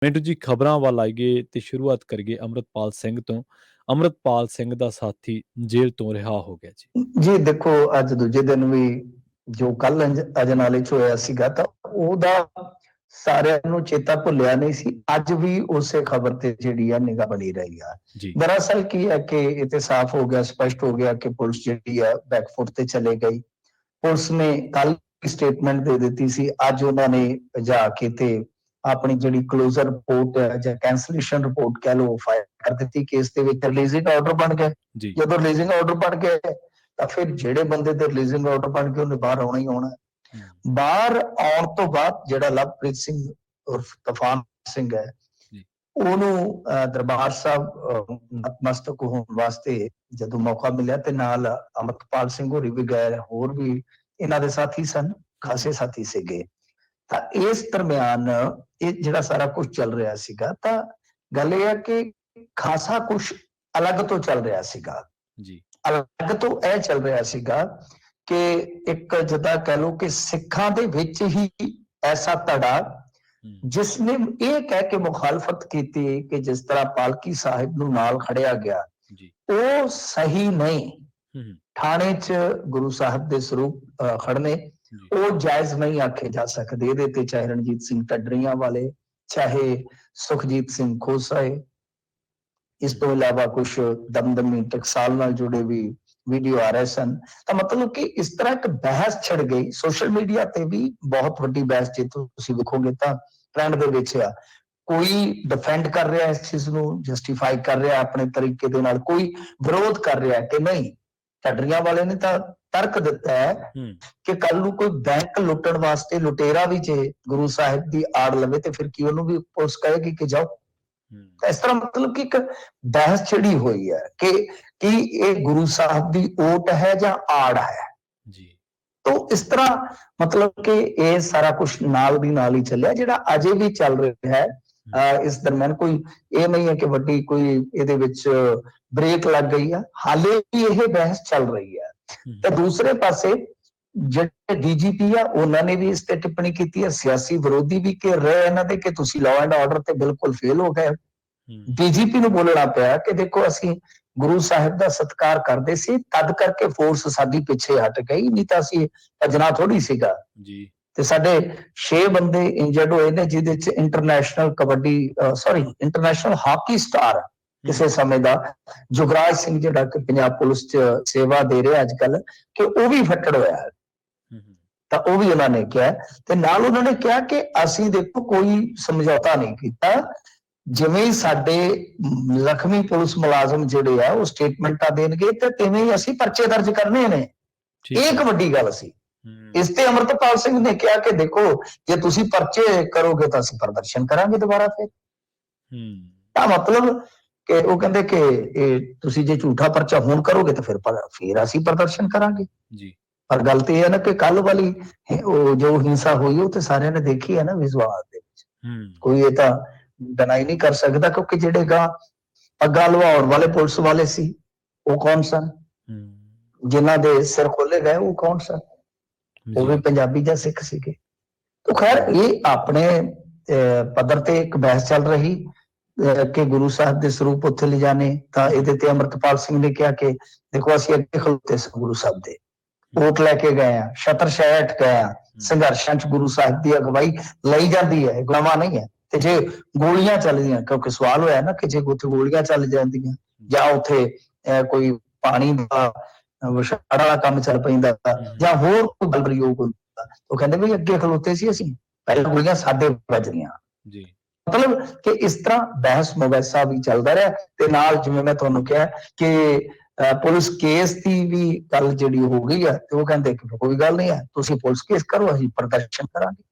ਮਿੰਟੂ ਜੀ ਖਬਰਾਂ ਵੱਲ ਆਈਏ ਤੇ ਸ਼ੁਰੂਆਤ ਕਰੀਏ ਅੰਮ੍ਰਿਤਪਾਲ ਸਿੰਘ ਤੋਂ। ਅੰਮ੍ਰਿਤਪਾਲ ਸਿੰਘ ਦਾ ਸਾਥੀ ਜੇਲ੍ਹ ਤੋਂ ਰਿਹਾ ਹੋ ਗਿਆ ਜੀ। ਜੀ ਦੇਖੋ, ਅੱਜ ਦੂਜੇ ਦਿਨ ਵੀ ਜੋ ਕੱਲ ਅਜਨਾਲੇ ਚ ਹੋਇਆ ਸੀਗਾ ਤਾਂ ਉਹਦਾ ਸਾਰਿਆਂ ਨੂੰ ਚੇਤਾ ਭੁੱਲਿਆ ਨਹੀਂ ਸੀ। ਅੱਜ ਵੀ ਉਸੇ ਖਬਰ ਤੇ ਜਿਹੜੀ ਆ ਨਿਗਾਹ ਬਣੀ ਰਹੀ ਆ। ਜੀ ਦਰਅਸਲ ਕੀ ਹੈ ਕਿ ਇਹ ਤੇ ਸਾਫ਼ ਹੋ ਗਿਆ, ਸਪਸ਼ਟ ਹੋ ਗਿਆ ਕਿ ਪੁਲਿਸ ਜਿਹੜੀ ਆ ਬੈਕਫੁੱਟ ਤੇ ਚਲੇ ਗਈ। ਪੁਲਿਸ ਨੇ ਕੱਲ ਸਟੇਟਮੈਂਟ ਦੇ ਦਿੱਤੀ ਸੀ, ਅੱਜ ਉਹਨਾਂ ਨੇ ਜਾ ਕੇ ਤੇ ਆਪਣੀ ਜਿਹੜੀ ਕਲੋਜ਼ਰ ਰਿਪੋਰਟ ਹੈ ਜਾਂ ਕੈਂਸਲੇਸ਼ਨ ਰਿਪੋਰਟ ਕਹਿ ਲਓ ਫਾਈਲ ਕਰ ਦਿੱਤੀ। ਕੇਸ ਦੇ ਵਿੱਚ ਰਿਲੀਜ਼ਿੰਗ ਆਰਡਰ ਬਣ ਗਿਆ। ਜੀ ਜਦੋਂ ਰਿਲੀਜ਼ਿੰਗ ਆਰਡਰ ਬਣ ਗਿਆ ਤਾਂ ਫਿਰ ਜਿਹੜੇ ਬੰਦੇ ਤੇ ਰਿਲੀਜ਼ਿੰਗ ਆਰਡਰ ਬਣ ਕੇ ਉਹਨੇ ਬਾਹਰ ਆਉਣਾ ਹੀ ਆਉਣਾ। ਬਾਹਰ ਆਉਣ ਤੋਂ ਬਾਅਦ ਜਿਹੜਾ ਲਵਪ੍ਰੀਤ ਸਿੰਘ ਉਰਫ ਤੂਫਾਨ ਸਿੰਘ ਹੈ, ਉਹਨੂੰ ਦਰਬਾਰ ਸਾਹਿਬ ਨਤਮਸਤਕ ਹੋਣ ਵਾਸਤੇ ਜਦੋਂ ਮੌਕਾ ਮਿਲਿਆ ਤੇ ਨਾਲ ਅੰਮ੍ਰਿਤਪਾਲ ਸਿੰਘ ਹੋਰੀ ਵੀ ਗਏ, ਹੋਰ ਵੀ ਇਹਨਾਂ ਦੇ ਸਾਥੀ ਸਨ, ਖਾਸੇ ਸਾਥੀ ਸੀਗੇ। ਤਾਂ ਇਸ ਦਰਮਿਆਨ ਇਹ ਜਿਹੜਾ ਸਾਰਾ ਕੁਝ ਚੱਲ ਰਿਹਾ ਸੀਗਾ ਤਾਂ ਗੱਲ ਇਹ ਹੈ ਕਿ ਖਾਸਾ ਕੁਝ ਅਲੱਗ ਤੋਂ ਚੱਲ ਰਿਹਾ ਸੀਗਾ। ਜੀ ਅਲੱਗ ਤੋਂ ਇਹ ਚੱਲ ਰਿਹਾ ਸੀਗਾ ਕਿ ਇੱਕ ਜਿੱਦਾਂ ਕਹਿ ਲਓ ਕਿ ਸਿੱਖਾਂ ਦੇ ਵਿੱਚ ਹੀ ਐਸਾ ਧੜਾ ਜਿਸ ਨੇ ਇਹ ਕਹਿ ਕੇ ਮੁਖਾਲਫਤ ਕੀਤੀ ਕਿ ਜਿਸ ਤਰ੍ਹਾਂ ਪਾਲਕੀ ਸਾਹਿਬ ਨੂੰ ਨਾਲ ਖੜਿਆ ਗਿਆ ਉਹ ਸਹੀ ਨਹੀਂ। ਥਾਣੇ 'ਚ ਗੁਰੂ ਸਾਹਿਬ ਦੇ ਸਰੂਪ ਖੜਨੇ ਉਹ ਜਾਇਜ਼ ਨਹੀਂ ਆਖੇ ਜਾ ਸਕਦੇ। ਇਹਦੇ ਤੇ ਚਾਹੇ ਰਣਜੀਤ ਸਿੰਘ ਢੱਡਰੀਆਂ ਵਾਲੇ, ਚਾਹੇ ਸੁਖਜੀਤ ਸਿੰਘ ਖੋਸਾਏ, ਇਸ ਤੋਂ ਇਲਾਵਾ ਕੁਛ ਦਮਦਮੀ ਟਕਸਾਲ ਨਾਲ ਜੁੜੇ ਵੀ ਵੀਡੀਓ ਆ ਰਹੇ ਸਨ। ਤਾਂ ਮਤਲਬ ਕਿ ਇਸ ਤਰ੍ਹਾਂ ਇੱਕ ਬਹਿਸ ਛਿੜ ਗਈ। ਸੋਸ਼ਲ ਮੀਡੀਆ ਤੇ ਵੀ ਬਹੁਤ ਵੱਡੀ ਬਹਿਸ, ਜੇ ਤੁਸੀਂ ਵੇਖੋਗੇ ਤਾਂ ਟ੍ਰੈਂਡ ਦੇ ਵਿੱਚ ਆ। ਕੋਈ ਡਿਫੈਂਡ ਕਰ ਰਿਹਾ ਇਸ ਚੀਜ਼ ਨੂੰ, ਜਸਟੀਫਾਈ ਕਰ ਰਿਹਾ ਆਪਣੇ ਤਰੀਕੇ ਦੇ ਨਾਲ, ਕੋਈ ਵਿਰੋਧ ਕਰ ਰਿਹਾ ਕਿ ਨਹੀਂ। ਢੱਡਰੀਆਂ ਵਾਲੇ ਨੇ ਤਾਂ ਤਰਕ ਦਿੱਤਾ ਹੈ ਕਿ ਕੱਲ ਨੂੰ ਕੋਈ ਬੈਂਕ ਲੁੱਟਣ ਵਾਸਤੇ ਲੁਟੇਰਾ ਵੀ ਜੇ ਗੁਰੂ ਸਾਹਿਬ ਦੀ ਆੜ ਲਵੇ ਤੇ ਫਿਰ ਕੀ ਉਹਨੂੰ ਵੀ ਪੁਲਿਸ ਕਹੇਗੀ ਕਿ ਜਾਓ। ਇਸ ਤਰ੍ਹਾਂ ਮਤਲਬ ਕਿ ਇੱਕ ਬਹਿਸ ਛਿੜੀ ਹੋਈ ਹੈ ਕਿ ਇਹ ਗੁਰੂ ਸਾਹਿਬ ਦੀ ਓਟ ਹੈ ਜਾਂ ਆੜ ਹੈ। ਤਾਂ ਇਸ ਤਰ੍ਹਾਂ ਮਤਲਬ ਕਿ ਇਹ ਸਾਰਾ ਕੁਝ ਨਾਲ ਦੀ ਨਾਲ ਹੀ ਚੱਲਿਆ, ਜਿਹੜਾ ਅਜੇ ਵੀ ਚੱਲ ਰਿਹਾ ਹੈ। ਇਸ ਦਰਮਿਆਨ ਕੋਈ ਇਹ ਨਹੀਂ ਹੈ ਕਿ ਵੱਡੀ ਕੋਈ ਇਹਦੇ ਵਿੱਚ ਬ੍ਰੇਕ ਲੱਗ ਗਈ ਆ, ਹਾਲੇ ਵੀ ਇਹ ਬਹਿਸ ਚੱਲ ਰਹੀ ਹੈ। ਤੇ ਦੂਸਰੇ ਪਾਸੇ ਜਿਹੜੇ ਡੀਜੀਪੀ ਆ ਉਹਨਾਂ ਨੇ ਵੀ ਇਸ ਤੇ ਟਿੱਪਣੀ ਕੀਤੀ ਹੈ। ਸਿਆਸੀ ਵਿਰੋਧੀ ਵੀ ਘੇਰ ਰਹੇ ਇਹਨਾਂ ਦੇ ਕਿ ਤੁਸੀਂ ਲਾਅ ਐਂਡ ਆਰਡਰ ਤੇ ਬਿਲਕੁਲ ਫੇਲ ਹੋ ਗਏ। ਡੀਜੀਪੀ ਨੂੰ ਬੋਲਣਾ ਪਿਆ ਕਿ ਦੇਖੋ ਅਸੀਂ ਗੁਰੂ ਸਾਹਿਬ ਦਾ ਸਤਿਕਾਰ ਕਰਦੇ ਸੀ, ਤਦ ਕਰਕੇ ਫੋਰਸ ਸਾਡੀ ਪਿੱਛੇ ਹਟ ਗਈ, ਨਹੀਂ ਤਾਂ ਅਸੀਂ ਭੱਜਣਾ ਥੋੜੀ ਸੀਗਾ। ਤੇ ਸਾਡੇ 6 ਬੰਦੇ ਇੰਜਰਡ ਹੋਏ ਨੇ, ਜਿਹਦੇ ਚ ਇੰਟਰਨੈਸ਼ਨਲ ਹਾਕੀ ਸਟਾਰ ਕਿਸੇ ਸਮੇਂ ਦਾ ਜੁਗਰਾਜ ਸਿੰਘ ਜਿਹੜਾ ਕਿ ਪੰਜਾਬ ਪੁਲਿਸ ਚ ਸੇਵਾ ਦੇ ਰਿਹਾ ਅੱਜ ਕੱਲ, ਕਿ ਉਹ ਵੀ ਫੱਟੜ ਹੋਇਆ। ਤਾਂ ਉਹ ਵੀ ਉਹਨਾਂ ਨੇ ਕਿਹਾ ਤੇ ਨਾਲ ਉਹਨਾਂ ਨੇ ਕਿਹਾ ਕਿ ਅਸੀਂ ਦੇਖੋ ਕੋਈ ਸਮਝੌਤਾ ਨਹੀਂ ਕੀਤਾ। ਜਿਵੇਂ ਸਾਡੇ ਜ਼ਖਮੀ ਪੁਲਿਸ ਮੁਲਾਜ਼ਮ ਜਿਹੜੇ ਆ ਉਹ ਸਟੇਟਮੈਂਟਾਂ ਦੇਣਗੇ ਤੇ ਤਿਵੇਂ ਹੀ ਅਸੀਂ ਪਰਚੇ ਦਰਜ ਕਰਨੇ ਨੇ। ਇਹ ਇੱਕ ਵੱਡੀ ਗੱਲ ਸੀ। ਇਸ ਤੇ ਅੰਮ੍ਰਿਤਪਾਲ ਸਿੰਘ ਨੇ ਕਿਹਾ ਕਿ ਦੇਖੋ ਜੇ ਤੁਸੀਂ ਪਰਚੇ ਕਰੋਗੇ ਤਾਂ ਅਸੀਂ ਪ੍ਰਦਰਸ਼ਨ ਕਰਾਂਗੇ ਦੁਬਾਰਾ ਫਿਰ। ਤਾਂ ਮਤਲਬ ਕਿ ਉਹ ਕਹਿੰਦੇ ਕਿ ਇਹ ਤੁਸੀਂ ਜੇ ਝੂਠਾ ਪਰਚਾ ਹੁਣ ਕਰੋਗੇ ਤਾਂ ਫਿਰ ਅਸੀਂ ਪ੍ਰਦਰਸ਼ਨ ਕਰਾਂਗੇ। ਪਰ ਗੱਲ ਤੇ ਇਹ ਹੈ ਨਾ ਕਿ ਕੱਲ ਵਾਲੀ ਉਹ ਜੋ ਹਿੰਸਾ ਹੋਈ ਉਹ ਤੇ ਸਾਰਿਆਂ ਨੇ ਦੇਖੀ ਹੈ ਨਾ ਵਿਜ਼ੂਅਲ ਦੇ ਵਿੱਚ। ਕੋਈ ਇਹ ਤਾਂ ਡਿਨਾਈ ਨਹੀਂ ਕਰ ਸਕਦਾ ਕਿਉਂਕਿ ਜਿਹੜੇ ਪੱਗਾਂ ਲਵਾਉਣ ਵਾਲੇ ਪੁਲਿਸ ਵਾਲੇ ਸੀ ਉਹ ਕੌਣ ਸਨ, ਜਿਨ੍ਹਾਂ ਦੇ ਸਿਰ ਖੋਲੇ ਗਏ ਉਹ ਕੌਣ ਸਨ, ਉਹ ਵੀ ਪੰਜਾਬੀ ਜਾਂ ਸਿੱਖ ਸੀਗੇ। ਤਾਂ ਖੈਰ ਇਹ ਆਪਣੇ ਪੱਧਰ ਤੇ ਇੱਕ ਬਹਿਸ ਚੱਲ ਰਹੀ ਕਿ ਗੁਰੂ ਸਾਹਿਬ ਦੇ ਸਰੂਪ ਉੱਥੇ ਲਿਜਾਣੇ। ਤਾਂ ਇਹਦੇ ਤੇ ਅੰਮ੍ਰਿਤਪਾਲ ਸਿੰਘ ਨੇ ਕਿਹਾ ਕਿ ਦੇਖੋ ਅਸੀਂ ਅੱਗੇ ਖਲੋਤੇ ਸੀ ਗੁਰੂ ਸਾਹਿਬ ਦੇ, ਵੋਟ ਲੈ ਕੇ ਗਏ ਆ, ਛਤਰ ਛਾਇਆ ਗਏ ਆ, ਸੰਘਰਸ਼ਾਂ ਚ ਗੁਰੂ ਸਾਹਿਬ ਦੀ ਅਗਵਾਈ ਲਈ ਜਾਂਦੀ ਹੈ, ਗੁਲਾਮਾਂ ਨਹੀਂ ਹੈ। ਤੇ ਜੇ ਗੋਲੀਆਂ ਚੱਲਦੀਆਂ, ਕਿਉਂਕਿ ਸਵਾਲ ਹੋਇਆ ਨਾ ਕਿ ਜੇ ਉੱਥੇ ਗੋਲੀਆਂ ਚੱਲ ਜਾਂਦੀਆਂ ਜਾਂ ਉੱਥੇ ਕੋਈ ਪਾਣੀ ਦਾ ਵਿਛਾੜ ਵਾਲਾ ਕੰਮ ਚੱਲ ਪੈਂਦਾ ਜਾਂ ਹੋਰ ਕੋਈ ਬਲ ਪ੍ਰਯੋਗ ਹੁੰਦਾ, ਉਹ ਕਹਿੰਦੇ ਵੀ ਅੱਗੇ ਖਲੋਤੇ ਸੀ ਅਸੀਂ, ਪਹਿਲਾਂ ਗੋਲੀਆਂ ਸਾਡੇ ਵੱਜਦੀਆਂ। ਮਤਲਬ ਕਿ ਇਸ ਤਰ੍ਹਾਂ ਬਹਿਸ ਮੁਬੈਸਾ ਵੀ ਚੱਲਦਾ ਰਿਹਾ। ਤੇ ਨਾਲ ਜਿਵੇਂ ਮੈਂ ਤੁਹਾਨੂੰ ਕਿਹਾ ਕਿ ਪੁਲਿਸ ਕੇਸ ਦੀ ਵੀ ਗੱਲ ਜਿਹੜੀ ਹੋ ਗਈ ਹੈ ਤੇ ਉਹ ਕਹਿੰਦੇ ਕਿ ਕੋਈ ਗੱਲ ਨਹੀਂ ਹੈ, ਤੁਸੀਂ ਪੁਲਿਸ ਕੇਸ ਕਰੋ, ਅਸੀਂ ਪ੍ਰਦਰਸ਼ਨ ਕਰਾਂਗੇ।